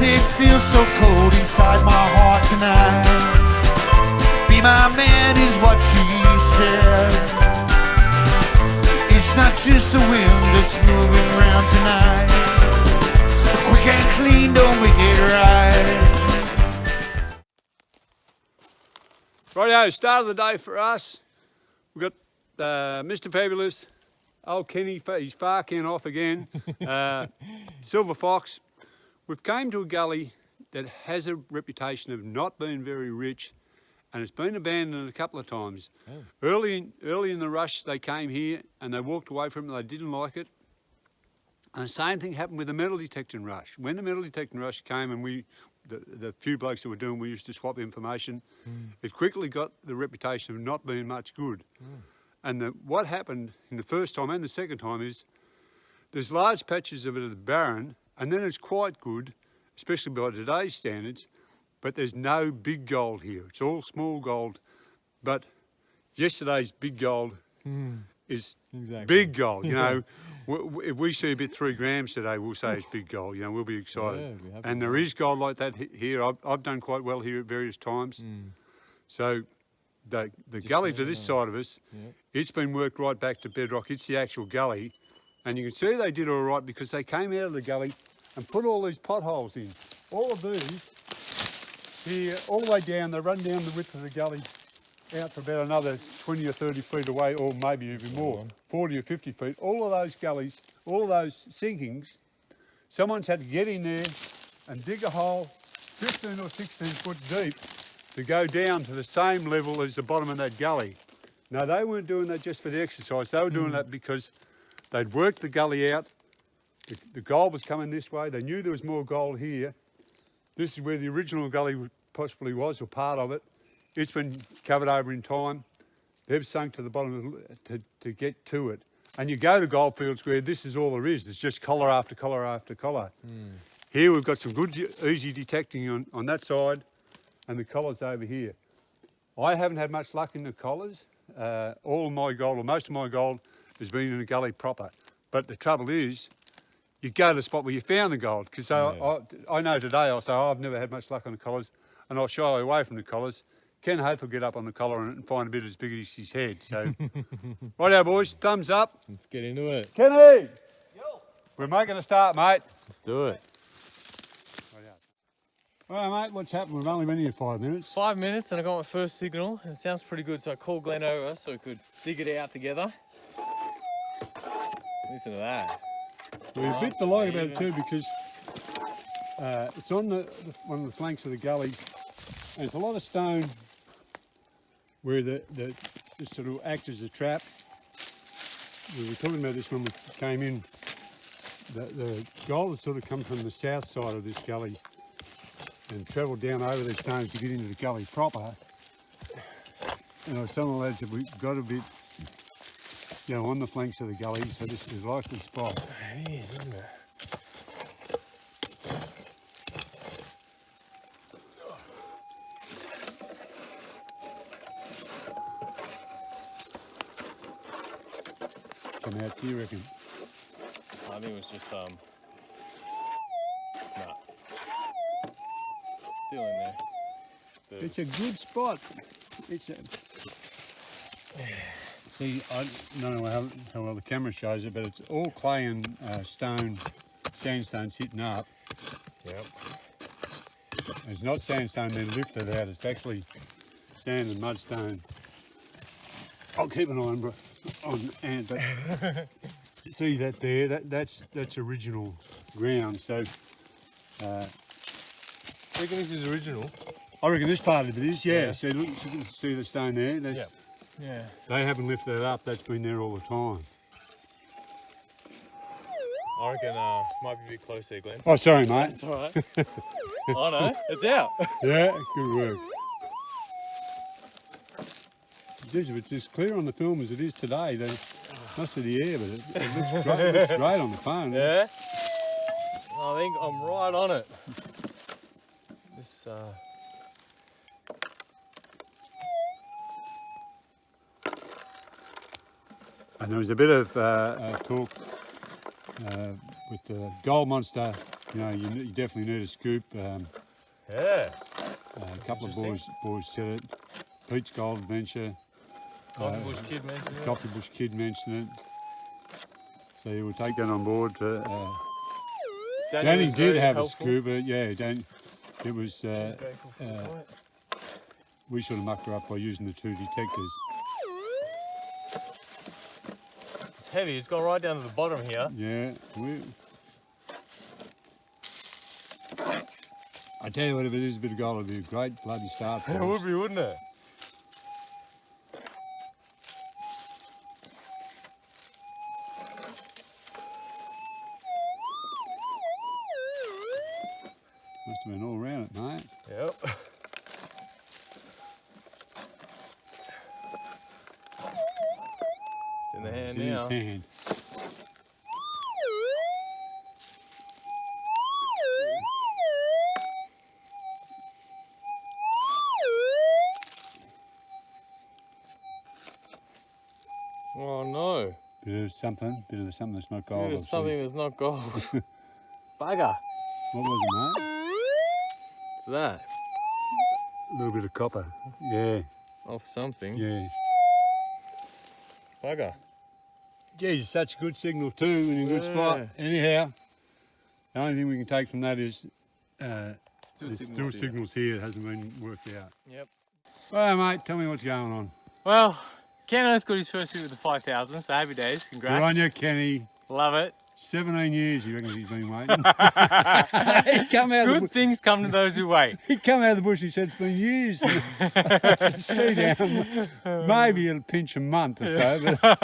it feels so cold inside my heart tonight. Be my man is what she said. It's not just the wind that's moving around tonight, but quick and clean don't make it right. Rightio, start of the day for us. We've got Mr. Fabulous, old Kenny, he's farking off again, Silver Fox. We've came to a gully that has a reputation of not being very rich, and it's been abandoned a couple of times. Oh. Early in the rush, they came here and they walked away from it. They didn't like it. And the same thing happened with the metal detecting rush. When the metal detecting rush came and the few blokes that were doing, we used to swap information, it quickly got the reputation of not being much good. And what happened in the first time and the second time is there's large patches of it at the barren, and then it's quite good, especially by today's standards, but there's no big gold here. It's all small gold, but yesterday's big gold is big gold. You know, if we see a bit 3 grams today, we'll say it's big gold. You know, we'll be excited. Yeah, and there is gold like that here. I've done quite well here at various times. So the gully to this side of us, it's been worked right back to bedrock. It's the actual gully. And you can see they did all right because they came out of the gully and put all these potholes in. All of these here, all the way down, they run down the width of the gully out to about another 20 or 30 feet away, or maybe even more, 40 or 50 feet. All of those gullies, all of those sinkings, someone's had to get in there and dig a hole 15 or 16 foot deep to go down to the same level as the bottom of that gully. Now, they weren't doing that just for the exercise. They were doing that because they'd worked the gully out. The gold was coming this way. They knew there was more gold here. This is where the original gully possibly was, or part of it. It's been covered over in time. They've sunk to the bottom to get to it. And you go to goldfields where this is all there is. There's just collar after collar after collar. Here we've got some good, easy detecting on that side, and the collars over here. I haven't had much luck in the collars. All of my gold, or most of my gold, has been in the gully proper. But the trouble is, you go to the spot where you found the gold. Because I know today, I'll say, I've never had much luck on the collars, and I'll shy away from the collars. Ken Haith will get up on the collar and find a bit as big as his head. So, righto, boys, thumbs up. Let's get into it. Kenny! Yo. We're making a start, mate. Let's do it. All right, mate, what's happened? We've only been here 5 minutes. 5 minutes and I got my first signal, and it sounds pretty good, so I called Glenn over so we could dig it out together. Listen to that. We're a bit delighted about it too, because it's on one of the flanks of the gully, and there's a lot of stone where this sort of acts as a trap. We were talking about this when we came in. The gold has sort of come from the south side of this gully and travelled down over these stones to get into the gully proper. And I was telling the lads that we've got a bit, you know, on the flanks of the gully, so this is a likely spot. It is, isn't it? Come out, do you reckon? I think it was just, nah. Still in there. It's a good spot. It's a... See, I don't know how well the camera shows it, but it's all clay and sandstone sitting up. Yep. It's not sandstone then lifted out, it's actually sand and mudstone. I'll keep an eye on Ant, but see that there, that's original ground. So I reckon this is original. I reckon this part of it is, yeah. So look, you can see the stone there. That's, yeah. They haven't lifted it up, that's been there all the time. I reckon might be a bit close there, Glenn. Oh, sorry, mate. It's all right. Oh no, it's out. Yeah, good work. Geez, if it's as clear on the film as it is today, then it must be the air, but it looks great. It looks great on the phone. Yeah. I think I'm right on it. This. And there was a bit of talk with the gold monster You know, you definitely need a scoop. Yeah. A couple of boys said it. Pete's Gold Adventure. Coffee Bush Kid mentioned it. Coffee Bush Kid mentioned it. So you will take that on board. Danny did have helpful. a scuba, yeah. It was. Grateful for the point. We sort of mucked her up by using the 2 detectors. It's heavy. It's gone right down to the bottom here. Yeah. I tell you what, if it is a bit of gold, it'd be a great bloody start for It us. would be, wouldn't it? Must have been all around it, mate. Yep. It's in the hand It's in now. his hand. Oh no. Bit of something that's not gold. There's obviously. something that's not gold. Bugger. What was it, mate? What's that? A little bit of copper. Yeah, Off something. yeah. Bugger. Geez, such a good signal too, in a good spot. Yeah. Anyhow, the only thing we can take from that is there's Still still signals here. It hasn't been worked out. Yep. Well, mate, tell me what's going on. Well, Kenneth got his first hit with the 5,000, so happy days. Congrats. Good on you, Kenny. Love it. 17 years, he reckons he's been waiting. He'd come out of Good things come to those who wait. He'd come out of the bush, he said, it's been years. See down, maybe it'll pinch a month or so. But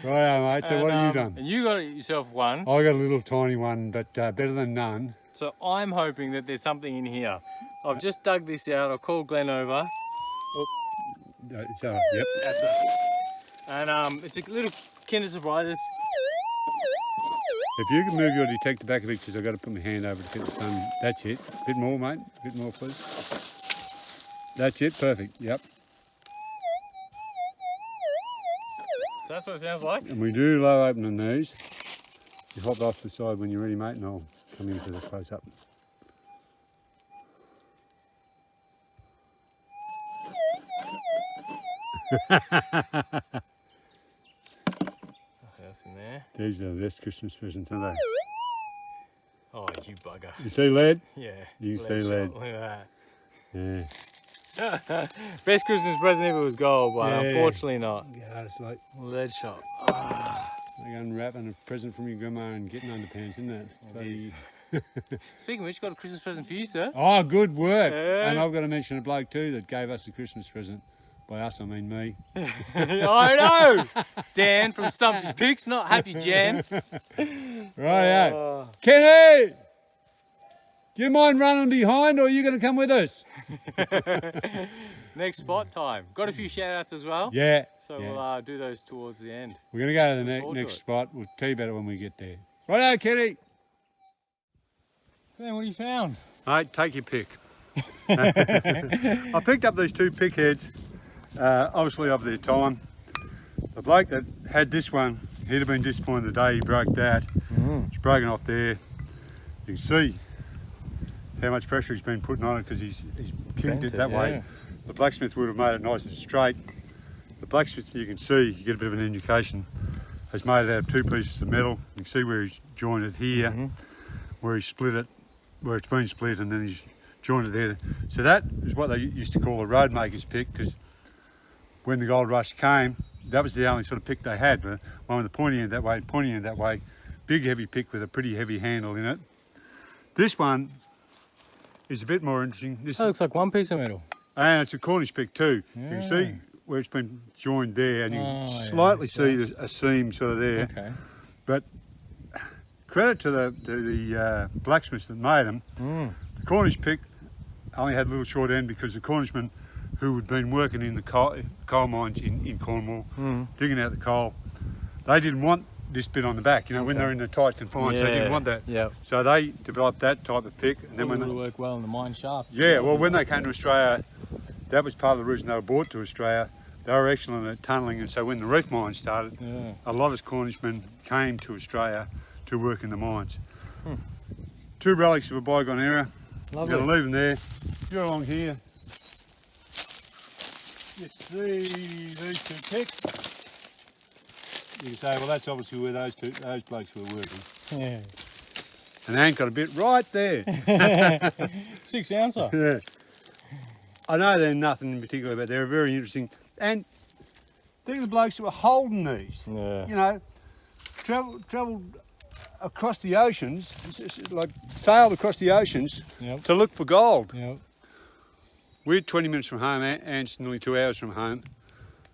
right, mate, so what have you done? And you got yourself one. I got a little tiny one, but better than none. So I'm hoping that there's something in here. I've just dug this out. I'll call Glenn over. Yep. That's it. And it's a little Kinder Surprises. If you can move your detector back a bit, because I've got to put my hand over to get the sun. That's it. A bit more, mate. A bit more, please. That's it. Perfect. Yep. So that's what it sounds like. And we do low opening these. You hop off the side when you're ready, mate, and I'll come into the close up. That's in there. These are the best Christmas presents, aren't they? Oh, you bugger. You see lead? Yeah. You lead see shot. lead. Look at Yeah. that. Best Christmas present if it was gold, but Yeah. unfortunately not. Yeah, it's like Lead shot. unwrapping a present from your grandma and getting underpants, isn't it? It is. Speaking of which, got a Christmas present for you, sir. Oh, good work. Yeah. And I've got to mention a bloke too that gave us a Christmas present. By us, I mean me. I know! Dan from Stumpy Pics, not Happy Jan. Right, Oh. Kenny! Do you mind running behind, or are you going to come with us? Next spot time. Got a few shout outs as well. Yeah. So yeah. we'll do those towards the end. We're going to go to the forward to next it. spot. We'll tell you about it when we get there. Righto, Kenny. Dan, what have you found? Mate, take your pick. I picked up these 2 pick heads, obviously of their time. The bloke that had this one, he'd have been disappointed the day he broke that. It's broken off there. You can see how much pressure he's been putting on it because he's kinked it that way. The blacksmith would have made it nice and straight. The blacksmith, you can see, you get a bit of an indication, has made it out of 2 pieces of metal. You can see where he's joined it here, where he split it, where it's been split, and then he's joined it there. So that is what they used to call a road maker's pick, because when the gold rush came, that was the only sort of pick they had. One with the pointy end that way, pointy end that way, big heavy pick with a pretty heavy handle in it. This one is a bit more interesting. This That looks like one piece of metal. and it's a Cornish pick too. You Yeah. can see where it's been joined there, and you can Oh, yeah, slightly see nice. a seam sort of there. Okay. But credit to the blacksmiths that made them. The Cornish pick only had a little short end because the Cornishmen who had been working in the coal mines in Cornwall, digging out the coal, they didn't want this bit on the back, you know, when they're in the tight confines, they didn't want that. Yep. So they developed that type of pick. And then when It they, would work well in the mine shafts. yeah, well, when they came to Australia, that was part of the reason they were brought to Australia. They were excellent at tunnelling, and so when the reef mines started, Yeah. a lot of Cornishmen came to Australia to work in the mines. Two relics of a bygone era. Lovely. Going to leave them there. Go along here. You see these two picks. You can say, well, that's obviously where those blokes were working. Yeah. And they ain't got a bit right there. 6 ouncer. Yeah. I know they're nothing in particular, but they're very interesting. And think of the blokes that were holding these. Yeah. You know, travelled across the oceans, like sailed across the oceans Yep. to look for gold. Yep. We're 20 minutes from home, Ant's nearly 2 hours from home.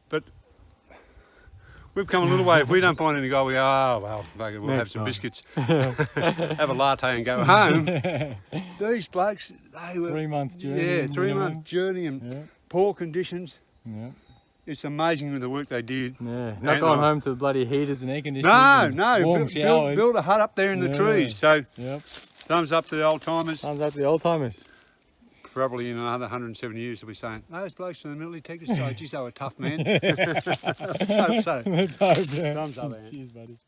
But we've come a little way. If we don't find any gold, we go, oh, well, bugger, we'll have some biscuits, have a latte and go home. These blokes, they were... 3-month journey. Yeah, 3-month journey and poor conditions. Yeah. It's amazing with the work they did. Yeah. Not going home to the bloody heaters and air conditioning. No, warm showers. build a hut up there in the trees. So, Yep. thumbs up to the old timers. Thumbs up to the old timers. Probably in another 170 years they'll be saying, those blokes from the middle detectors, so geez, they were tough, man. Let's hope so. Let's hope, yeah. Thumbs up, Ant. Cheers, buddy.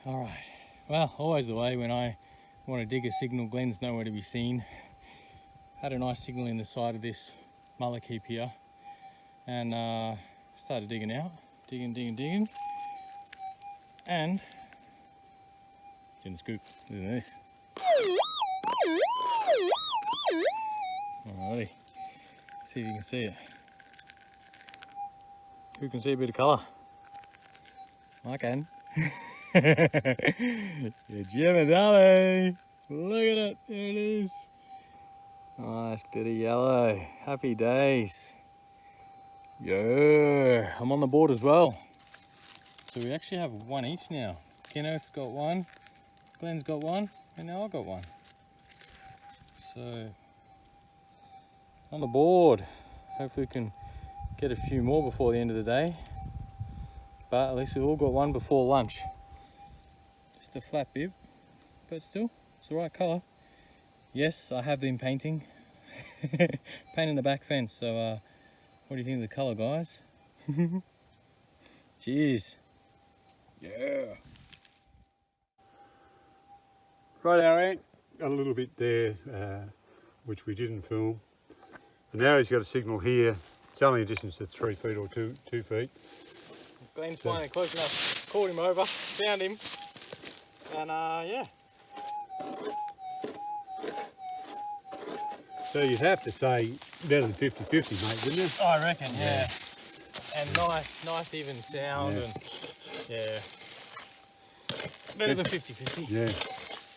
All right. Well, always the way when I want to dig a signal, Glenn's nowhere to be seen. Had a nice signal in the side of this mullock heap here. And started digging out. Digging. And it's in the scoop. Listen to this. Alrighty, see if you can see it. Who can see a bit of colour? I can. Yeah, Gemma darling. Look at it, there it is. Nice bit of yellow. Happy days. Yeah, I'm on the board as well. So we actually have one each now. Kenneth's got one, Glenn's got one, and now I've got one. So on the board. Hopefully we can get a few more before the end of the day. But at least we've all got one before lunch. Just a flat bib, but still, it's the right colour. Yes, I have been painting. Painting the back fence, so what do you think of the colour, guys? Cheers. Yeah. Right, our Ant got a little bit there, which we didn't film. And now he's got a signal here. It's only a distance of 3 feet or 2 feet. Glenn's finally close enough. Called him over, found him, and yeah. So you'd have to say better than 50-50, mate, wouldn't you? I reckon, yeah. And nice even sound, and yeah. Better than 50-50. Yeah.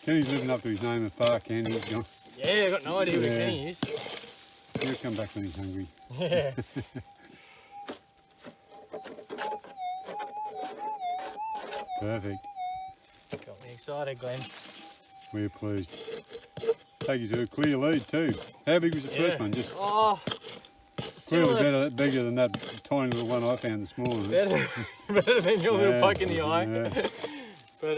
Kenny's living up to his name of far, Kenny. Yeah, I've got no idea who Kenny is. He'll come back when he's hungry. Yeah. Perfect. Got me excited, Glenn. We're pleased. Take you to a clear lead too. How big was the first one? Just clearly similar. bigger than that tiny little one I found this morning. Better than your little poke in the eye. Yeah. But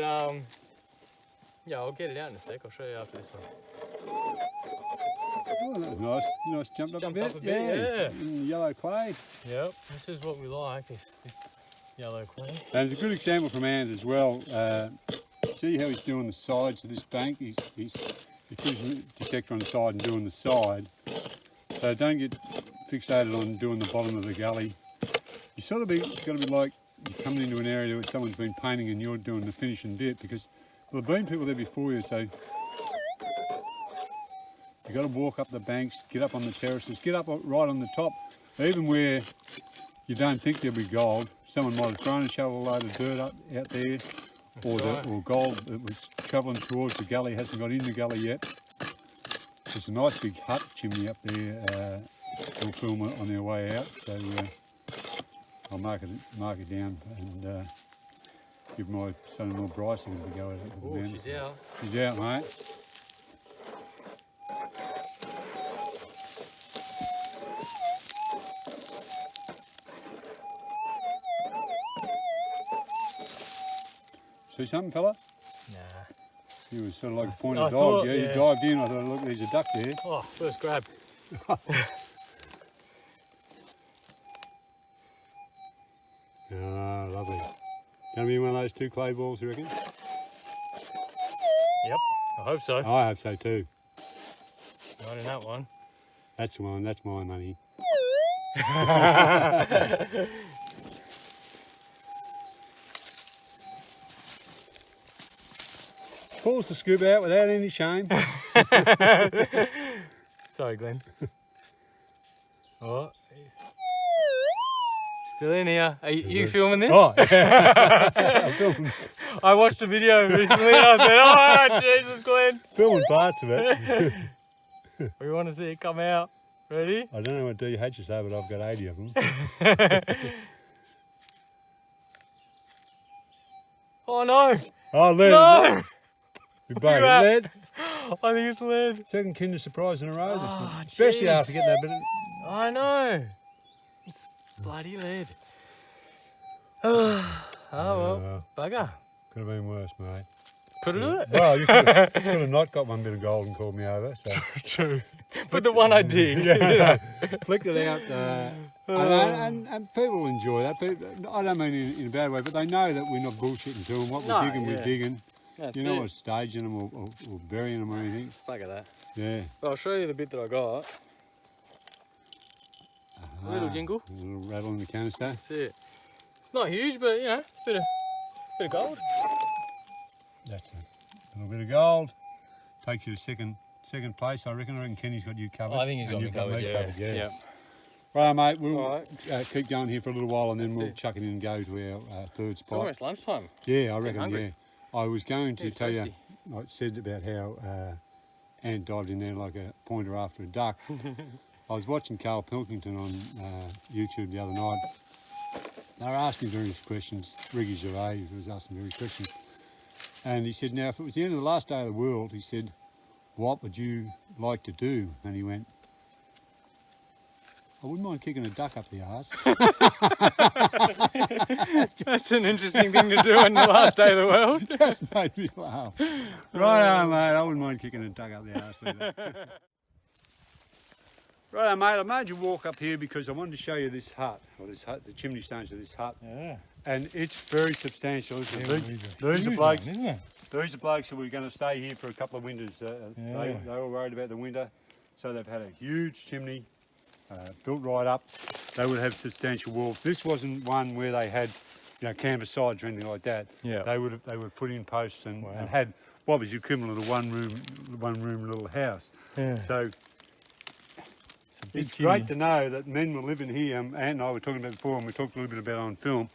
yeah, I'll get it out in a sec. I'll show you after this one. Oh, that was nice. Jumped up a bit. Yeah. In yellow clay. Yep. This is what we like. This yellow clay. And it's a good example from Ant as well. See how he's doing the sides of this bank? He's putting the detector on the side and doing the side. So don't get fixated on doing the bottom of the gully. You sort of got to be like you're coming into an area where someone's been painting and you're doing the finishing bit, because there'll have been people there before you, so you've got to walk up the banks, get up on the terraces, get up right on the top, even where you don't think there'll be gold. Someone might have thrown a shovel load of dirt out there, or gold that was travelling towards the gully, hasn't got in the gully yet. There's a nice big hut chimney up there. We'll film it on their way out, so I'll mark it down and give my son-in-law Bryce a bit of a go at it. Oh, she's out. She's out, mate. See something, fella? Nah. He was sort of like a pointed I dog. thought, Yeah, he dived in. I thought, look, there's a duck there. Oh, first grab. Ah, lovely. Gonna be one of those 2 clay balls, you reckon? Yep. I hope so. I hope so too. Not in that one. That's the one, that's my money. Pulls the scoop out without any shame. Sorry, Glenn. Oh, still in here. Are you filming this? Oh, I'm filming, I watched a video recently and I said, oh, Jesus, Glenn. filming parts of it. We want to see it come out. Ready? I don't know what DHs are, but I've got 80 of them. Oh, no. Oh, lead. No. We both Look at lead. I think it's lead. Second Kinder Surprise in a row. Oh, especially jeez. after getting that bit of... I know. It's bloody lead. Oh, well. Bugger. Could have been worse, mate. Could have done it. Well, you could have not got one bit of gold and called me over. So. True. But the one I did. Yeah, flicked it out. And people enjoy that. People, I don't mean in a bad way, but they know that we're not bullshitting to them. What we're digging, we're digging. That's you know, it. we're staging them or burying them or anything. Bugger that. Yeah. But I'll show you the bit that I got. A little jingle. A little rattle in the canister. That's it. It's not huge, but you know, it's a bit of gold. That's it. A little bit of gold. Takes you to second place, I reckon. I reckon Kenny's got you covered. I think he's got me you've covered, yeah. Yep. Right, mate, we'll All keep going here for a little while and then we'll it. chuck it in and go to our third It's spot. almost lunchtime. Yeah, I reckon, hungry. yeah. I was going to Getting tell you, thirsty. I said about how Ant dived in there like a pointer after a duck. I was watching Carl Pilkington on YouTube the other night. They were asking various questions. Ricky Gervais was asking various questions. And he said, now, if it was the end of the last day of the world, he said, what would you like to do? And he went, I wouldn't mind kicking a duck up the arse. That's an interesting thing to do on the last day of the world. Just made me laugh. Right, mate, I wouldn't mind kicking a duck up the arse either. Right, mate, I made you walk up here because I wanted to show you this hut, the chimney stones of this hut. Yeah. And it's very substantial, isn't it? Yeah, These are blokes. isn't it? These are blokes who were going to stay here for a couple of winters. Yeah. They were worried about the winter, so they've had a huge chimney built right up. They would have substantial walls. This wasn't one where they had, canvas sides or anything like that. Yeah. They would put in posts and Wow. had what was the equivalent of one room little house. Yeah. So Big it's chimney. great to know that men were living here. Ant and I were talking about it before, and we talked a little bit about it on film.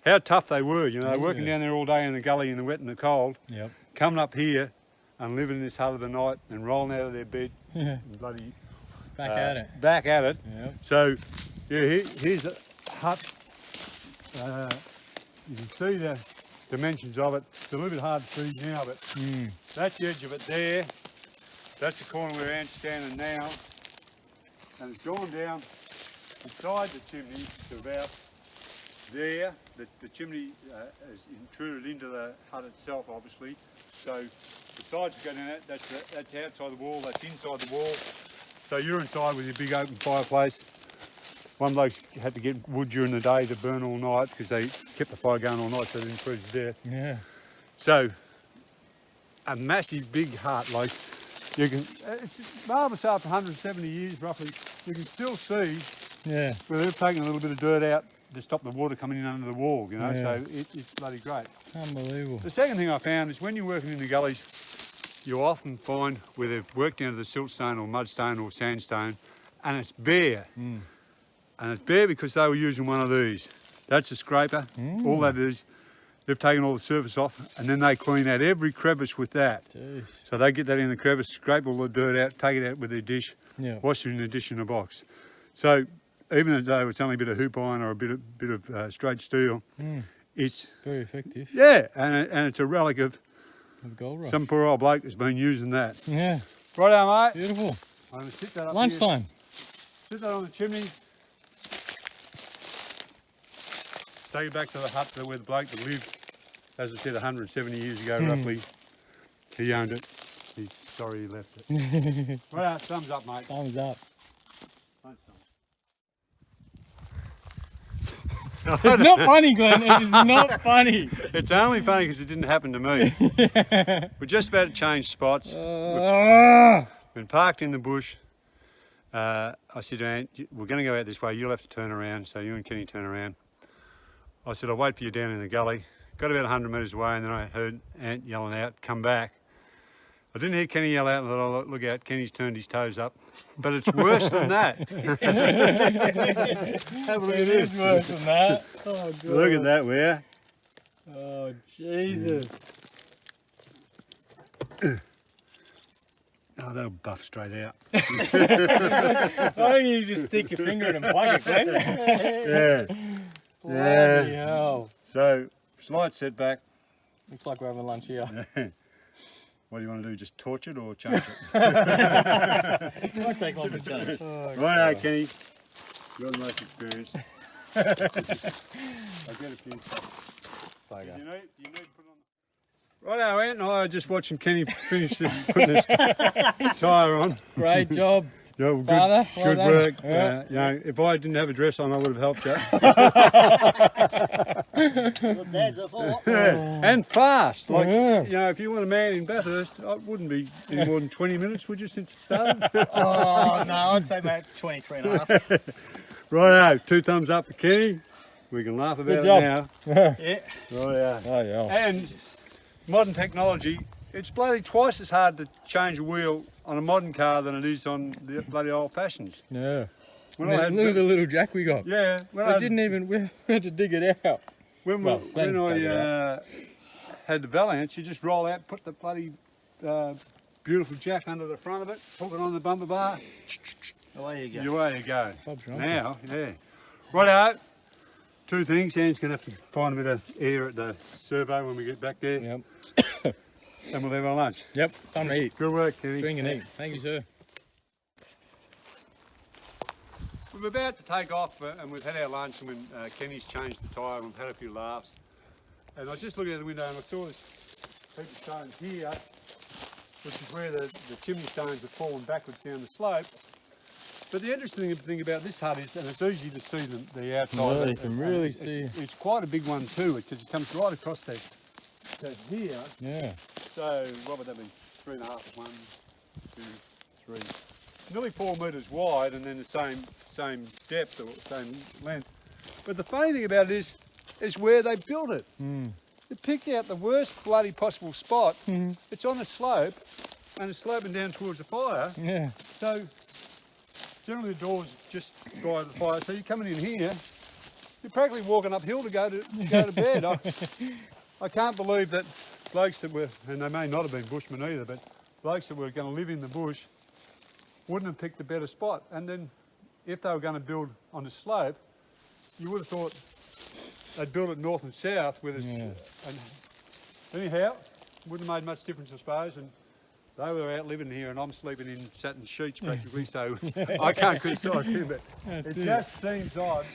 How tough they were. They're working down there all day in the gully in the wet and the cold, Yep. coming up here and living in this hut of the night and rolling out of their bed Yeah. and bloody Back at it. back at it. Yep. So here's a hut. You can see the dimensions of it. It's a little bit hard to see now, but that's the edge of it there. That's the corner where Ant's standing now. And it's gone down inside the chimney to about there. The chimney is intruded into the hut itself, obviously. So the sides go down that. That's outside the wall. That's inside the wall. So you're inside with your big open fireplace. One bloke's had to get wood during the day to burn all night because they kept the fire going all night so they didn't freeze to death. Yeah. So a massive big hut, like you can. It's marvellous after 170 years roughly. You can still see Yeah. where they've taken a little bit of dirt out to stop the water coming in under the wall. Yeah. So it's bloody great. Unbelievable. The second thing I found is when you're working in the gullies, you often find where they've worked down to the siltstone or mudstone or sandstone, and it's bare. And it's bare because they were using one of these. That's a scraper. All that is, they've taken all the surface off, and then they clean out every crevice with that. Jeez. So they get that in the crevice, scrape all the dirt out, take it out with their dish, Yeah. wash it in the dish in a box. So even though it's only a bit of hoop iron or a bit of straight steel, it's Very effective. and it's a relic of With gold rush. some poor old bloke has been using that. Yeah. Righto, mate. Beautiful. I'm going to sit that up Lunchtime. here. Sit that on the chimney. Take it back to the hut where the bloke that lived, as I said, 170 years ago roughly. He owned it. He's sorry he left it. Righto, thumbs up, mate. Thumbs up. Lunchtime. It's not funny, Glenn. It is not funny. It's only funny because it didn't happen to me. We're just about to change spots. We've been parked in the bush. I said to Ant, we're going to go out this way. You'll have to turn around. So you and Kenny turn around. I said, I'll wait for you down in the gully. Got about 100 metres away and then I heard Ant yelling out, come back. I didn't hear Kenny yell out and I thought, oh, look out, Kenny's turned his toes up. But it's worse than that. Have a look at this. It is worse than that. Oh, God. Look at that, will you? Oh, Jesus. Oh, they'll buff straight out. Why don't you just stick your finger in and plug it, Glenn? Yeah. Bloody hell. So, slight setback. Looks like we're having lunch here. What do you want to do? Just torch it or change it? Might take longer to change. Right, Kenny. You're the most experienced. I'll get a few. Bugger. You need to put on. Righto, Ant and I are just watching Kenny finish putting this tyre on. Great job. Yeah, well, Father, well good done. work. Yeah. You know, if I didn't have a dress on, I would have helped you. And fast. Like, you know, if you want a man in Bathurst, it wouldn't be any more than 20 minutes, would you, since it started? Oh, no, I'd say about 23 and a half. Righto, 2 thumbs up for Kenny. We can laugh about it now. Yeah. Righto. Oh, yeah. And modern technology, it's bloody twice as hard to change a wheel on a modern car than it is on the bloody old fashions. Yeah. When Man, I had, look at the little jack we got. yeah, when We I didn't even, we had to dig it out. when, well, when dug it I had the Valiant, you just roll out, put the bloody beautiful jack under the front of it, hook it on the bumper bar, Away you go. away you go. Bob's right. Now, yeah. Righto, 2 things. Dan's going to have to find a bit of air at the servo when we get back there. Yep. And we'll have our lunch. Yep. Time to eat. Good work, Kenny. Drink and eat. Thank you, sir. We're about to take off and we've had our lunch and when Kenny's changed the tyre and we've had a few laughs. And I was just looking out the window and I saw this heap of stones here, which is where the chimney stones have fallen backwards down the slope. But the interesting thing about this hut is, and it's easy to see the outside. Yeah, you can really see. It's quite a big one too, because it comes right across there. So here, Yeah. so what would that be? 3.5, 1, 2, 3. Nearly 4 metres wide and then the same depth or same length. But the funny thing about it is where they built it. They picked out the worst bloody possible spot. It's on a slope and it's sloping down towards the fire. Yeah. So generally the door's just by the fire. So you're coming in here, you're practically walking uphill to go to bed. I can't believe that blokes that were, and they may not have been bushmen either, but blokes that were going to live in the bush wouldn't have picked a better spot. And then if they were going to build on the slope, you would have thought they'd build it north and south with us. And anyhow, wouldn't have made much difference, I suppose. And they were out living here and I'm sleeping in satin sheets practically, so I can't criticise him, but it just seems odd,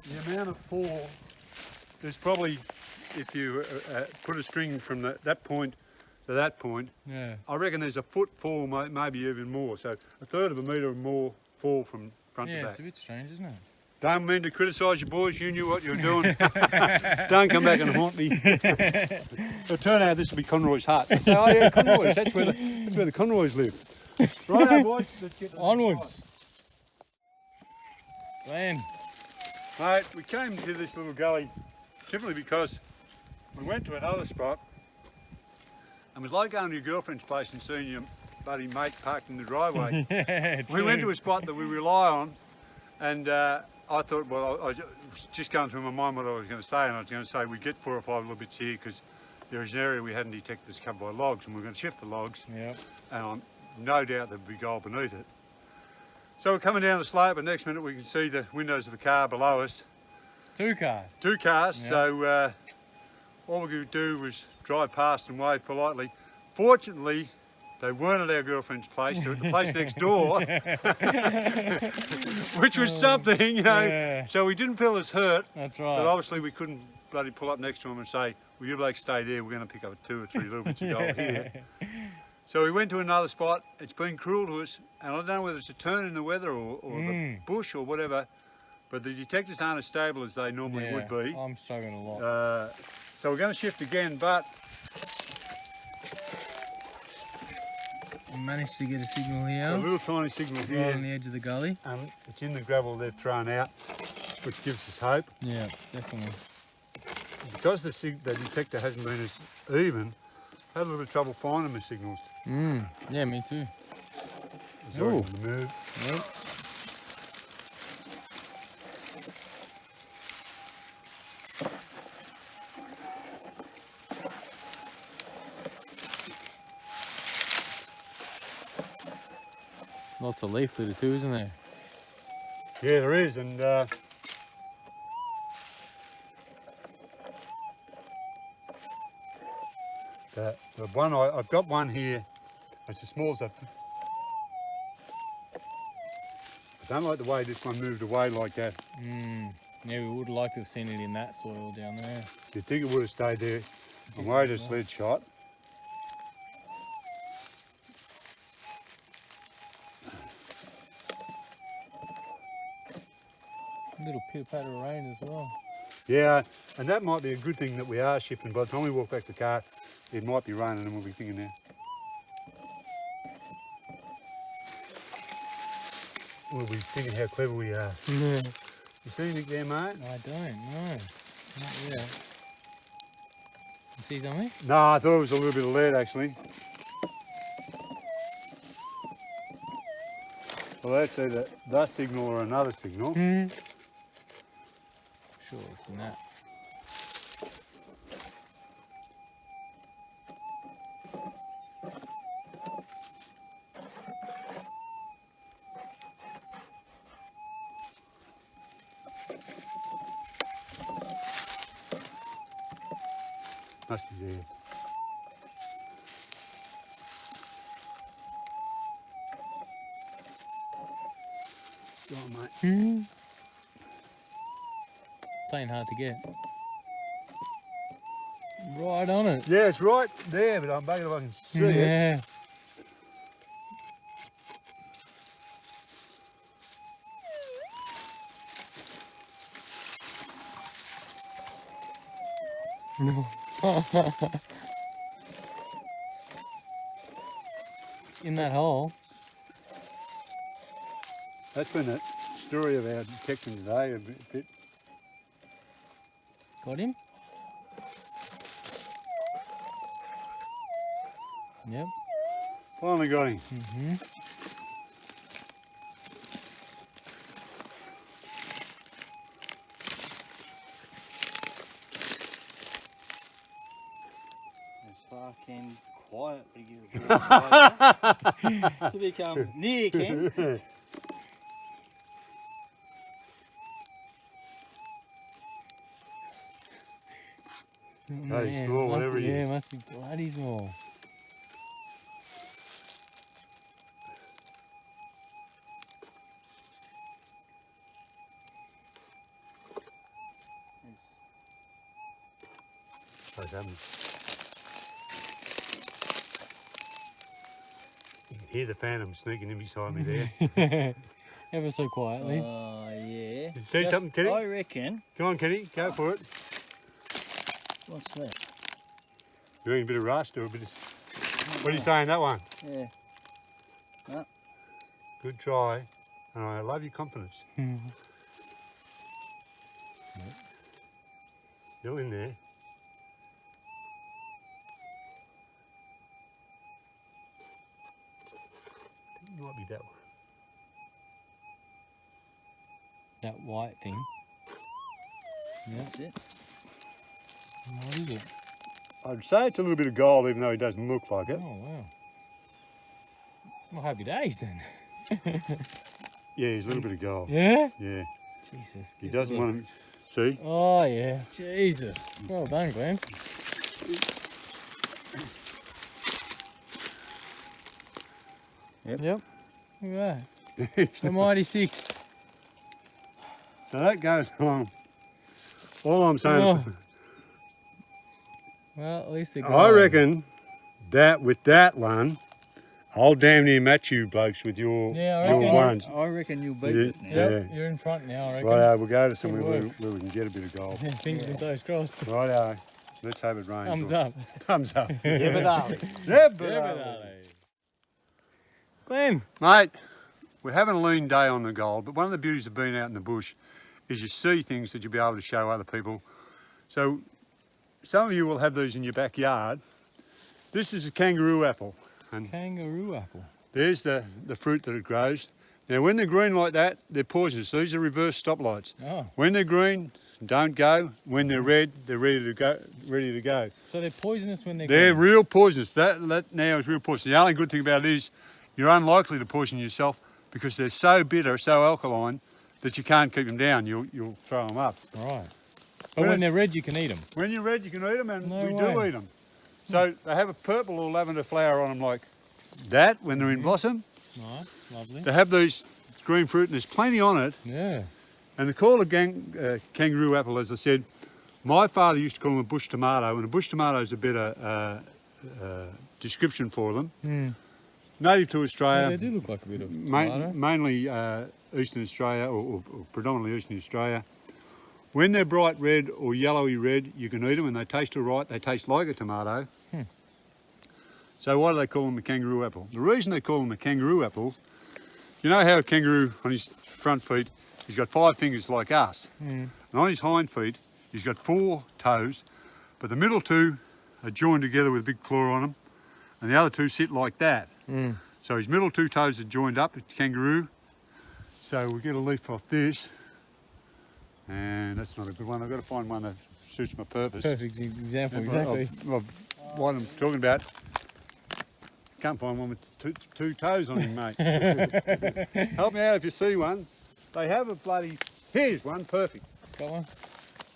the amount of fall. There's probably, if you put a string from that point to that point, Yeah. I reckon there's a foot fall, maybe even more. So 1/3 of a metre or more fall from front to Yeah, back. it's a bit strange, isn't it? Don't mean to criticise you boys, you knew what you were doing. Don't come back and haunt me. It'll turn out this will be Conroy's hut. They say, oh yeah, Conroy's, that's where the Conroys live. Right, boys, let's get Onwards. Glenn. Mate, we came to this little gully simply because we went to another spot and it was like going to your girlfriend's place and seeing your buddy mate parked in the driveway. Yeah, We went to a spot that we rely on and I thought, well, I was just going through my mind what I was going to say, and I was going to say we get 4 or 5 little bits here because there is an area we hadn't detected that's covered by logs and we're going to shift the logs. Yep. And I'm no doubt there'll be gold beneath it. So we're coming down the slope and next minute we can see the windows of a car below us. 2 cars. 2 cars, Yep. so all we could do was drive past and wave politely. Fortunately, they weren't at our girlfriend's place, they were at the place next door, which was something, you know. Yeah. So we didn't feel as hurt, That's but right. obviously we couldn't bloody pull up next to them and say, well, you blokes stay there, we're going to pick up 2 or 3 little bits of gold here. So we went to another spot. It's been cruel to us, and I don't know whether it's a turn in the weather or the bush or whatever, but the detectors aren't as stable as they normally would be. I'm struggling a lot. So we're going to shift again, but I managed to get a signal a here, little tiny signal right here. on the edge of the gully. It's in the gravel they've thrown out, which gives us hope. Yeah, definitely. Because the detector hasn't been as even, I had a little bit of trouble finding the signals. Yeah, me too. Sorry, Ooh. move. Yep. Lots of leaf litter too, isn't there? Yeah, there is, and the one I've got one here. It's as small as a. I don't like the way this one moved away like that. Yeah, we would like to have seen it in that soil down there. You'd think it would have stayed there. I'm worried it's lead shot. A little pitter patter of rain as well. Yeah, and that might be a good thing that we are shifting. By the time we walk back to the car, it might be raining and we'll be thinking now. We'll be thinking how clever we are. Yeah. You see anything there, mate? I don't, no. Not yet. You see something? No, I thought it was a little bit of lead actually. Well, that's either that signal or another signal. Sure, it's in that. Must be there. Go on, mate. Playing hard to get. Right on it. Yeah, it's right there, but I'm bugging if I can see it. Yeah. In that hole. That's been the story of our detecting today a bit. Got him? Yep. Finally got him. It's fucking quiet. To become near Ken. Bloody small, whatever it Yeah, is. it must be bloody small. Oh, damn. You can hear the phantom sneaking in beside me there. Ever so quietly. Oh, yeah. You see something, Kenny? I reckon. Come on, Kenny, go for it. What's that? You need a bit of rust or a bit of... What are you saying, that one? Yeah. No. Good try. And I love your confidence. Still in there. I think it might be that one. That white thing. Yeah. That's it. What is it? I'd say it's a little bit of gold, even though he doesn't look like it. Oh, wow. Well, happy days then. Yeah, he's a little bit of gold. Yeah? Yeah. Jesus. He doesn't want him. See? Oh, yeah. Jesus. Well done, Glenn. Yep. Look at that. The mighty six. So that goes along. All I'm saying, Oh. Well, at least they're I reckon that with that one I'll damn near match you blokes with your ones. I reckon you'll beat Yeah, us now. Yep, you're in front now, I reckon. Righto, we'll go to somewhere Good where we can get a bit of gold. Fingers and toes crossed. Righto, let's hope it rains. Thumbs up. Thumbs up. Yep, Glenn. Mate, we're having a lean day on the gold, but one of the beauties of being out in the bush is you see things that you'll be able to show other people. So some of you will have these in your backyard. This is a kangaroo apple. And Kangaroo apple. there's the fruit that it grows. Now when they're green like that, they're poisonous. These are reverse stoplights. Oh. When they're green, don't go. When they're red, they're ready to go. So they're poisonous when they're They're green. real poisonous. That now is real poisonous. The only good thing about it is you're unlikely to poison yourself because they're so bitter, so alkaline, that you can't keep them down. You'll throw them up. Right. But when they're red, you can eat them. When you're red, you can eat them, and No we way. do eat them. So they have a purple or lavender flower on them like that when they're in blossom. Nice, lovely. They have these green fruit, and there's plenty on it. Yeah. And they call a kangaroo apple, as I said. My father used to call them a bush tomato, and a bush tomato is a better description for them. Mm. Native to Yeah, Australia, they do look like a bit of tomato. mainly Eastern Australia or predominantly Eastern Australia. When they're bright red or yellowy red, you can eat them and they taste all right. They taste like a tomato. So why do they call them a kangaroo apple? The reason they call them a kangaroo apple, you know how a kangaroo on his front feet, he's got 5 fingers like us. And on his hind feet, he's got 4 toes, but the middle 2 are joined together with a big claw on them, and the other 2 sit like that. So his middle 2 toes are joined up, it's kangaroo. So we get a leaf off this, and that's not a good one. I've got to find one that suits my purpose. Perfect example, exactly. What I'm talking about. Can't find one with 2 toes on him, mate. Help me out if you see one. They have a bloody... Here's one, perfect. Got one?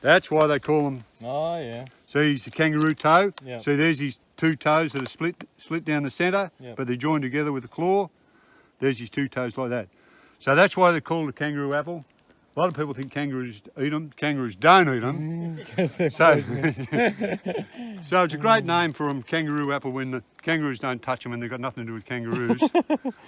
That's why they call them... Oh, yeah. See, he's a kangaroo toe. Yep. See, there's his 2 toes that are split down the centre, Yep. but they're joined together with a claw. There's his 2 toes like that. So that's why they're called a kangaroo apple. A lot of people think kangaroos eat them. Kangaroos don't eat them. Because they're So, poisonous. so it's a great name for them, kangaroo apple, when the kangaroos don't touch them and they've got nothing to do with kangaroos.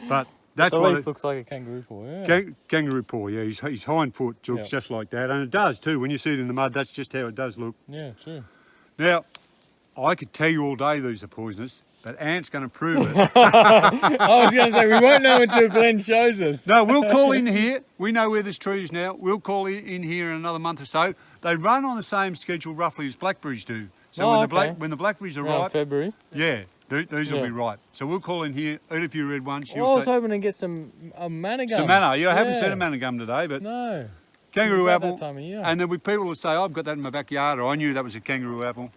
But that's The why leaf looks like a kangaroo paw, yeah. kangaroo paw, yeah, his hind foot looks Yep. just like that. And it does too. When you see it in the mud, that's just how it does look. Yeah, true. Now, I could tell you all day these are poisonous, but Ant's going to prove it. I was going to say, we won't know until Glenn shows us. No, we'll call in here. We know where this tree is now. We'll call in here in another month or so. They run on the same schedule roughly as blackberries do. So Oh, when the blackberries are Around ripe, February. yeah, these will Yeah. be ripe. So we'll call in here, eat a few red ones. Well, I was hoping to get some manna gum. Some manna. Yeah, I haven't seen a manna gum today, but No. kangaroo About apple. that time of year. And there'll be people who say, I've got that in my backyard, or I knew that was a kangaroo apple.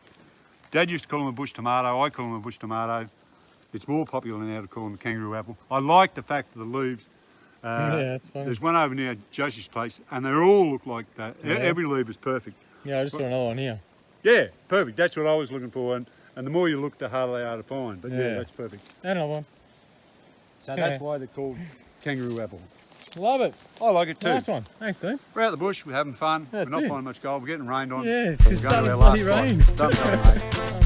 Dad used to call them a bush tomato. I call them a bush tomato. It's more popular now to call them a kangaroo apple. I like the fact of the leaves. Yeah, that's funny. There's one over near Josie's place, and they all look like that. Yeah. Every leaf is perfect. Yeah, I just saw another one here. Yeah, perfect. That's what I was looking for. And the more you look, the harder they are to find. But yeah, Yeah. that's perfect. Another one. So Okay. that's why they're called kangaroo apple. Love it. I like it too. Nice one. Thanks, Glenn. We're out the bush, we're having fun. That's we're not it. finding much gold. We're getting rained on. Yeah, We're it's going to starting our bloody last rain. spot. Done, mate.